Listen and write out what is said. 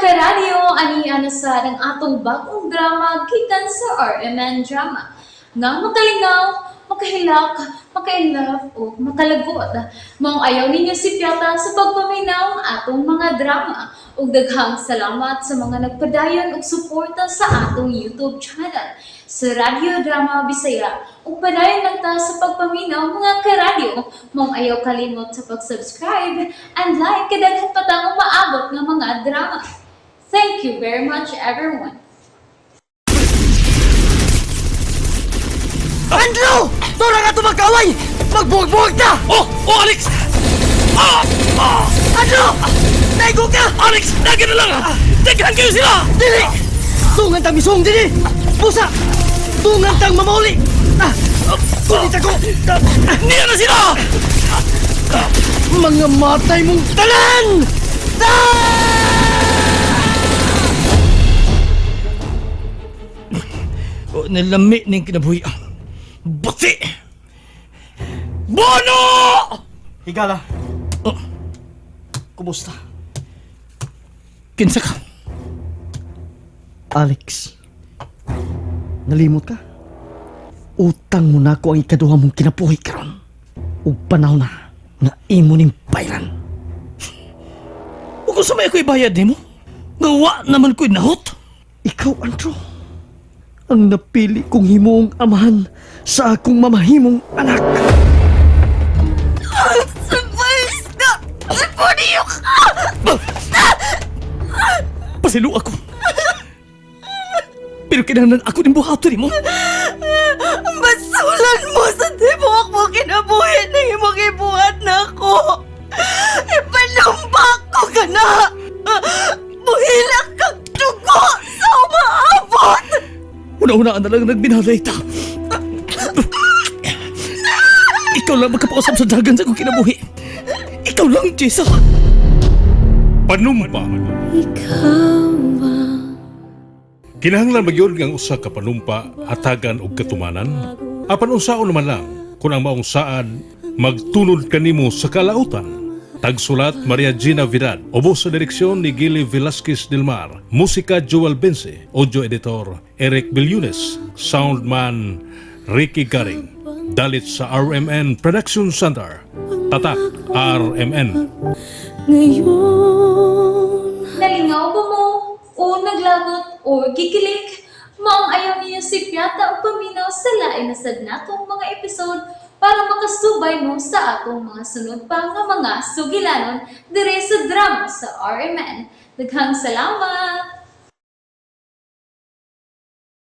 karadyo, ani sa ng atong bagong drama gikan sa RMN Drama. Nga makalingaw, makahilak, maka-inlove, o makalagot. Maong ayaw ninyo si Piata sa pagpaminaw ang atong mga drama. Ug daghang salamat sa mga nagpadayon ug suporta sa atong YouTube channel sa Radyo Drama Bisaya. Ug padayon lang ta sa pagpaminaw mga karadyo. Maong ayaw kalimot sa pag-subscribe and like kadaghan pa ta maabot ng mga drama. Thank you very much everyone. Andrew! Tora nga ito magkaway! Magbuwag-buwag na! Oh, Alex! Andrew! Naigo ka! Alex, lagi na lang! Tekahan kayo sila! Dili! Tungan tang misong dili! Busa! Tungan tang mamauli! Kulit ako! Niyan na sila! Mga matay mong talan! Nalami ning kinabuhi. Buti! Bono! Higala. Kumusta? Kinsa ka? Alex. Nalimot ka? Utang mo na ako ang ikaduha mong kinabuhi karon. Ug panahon na nga imo ning bayran. O kung sa may ako'y bayad mo, gawa naman ko'y nahot. Ikaw, Andrew, ang napili kong himong amahan sa akong mamahimong anak. Surprise na! Demonyo ka! Pasilo ako. Pero kinahanglan ako ng buhaton mo. Basulan mo sa tibok mo kinabuhi na imong ibuhat na ako! Ipanumpak ko ka na! Buhilak kang dugo sa umaabot! Una-unaan na lang nagbinalay ta. Ikaw lang magkapausap sa dagan sa kong kinabuhi. Ikaw lang, Jessa. Panumpa. Kinahanglan magyud nga usa ka panumpa, hatagan og katumanan. Apan unsaon naman lang kung ang maong saan magtunod kanimo sa kalautan. Tagsulat Maria Gina Vidal, ubos sa direksyon ni Gili Velasquez del Mar, musika Joel Bense, audio editor Eric Billunes, soundman Ricky Garing, dalit sa RMN Production Center, Tatak RMN. Nalingaw ba mo? O naglagot o gikilik? Maong ayaw niyo si Piata o paminaw sa lain na sad natong mga episode para makasubay mo sa atong mga sunod pa nga mga sugilanon dire sa drama sa RMN. Daghang salamat!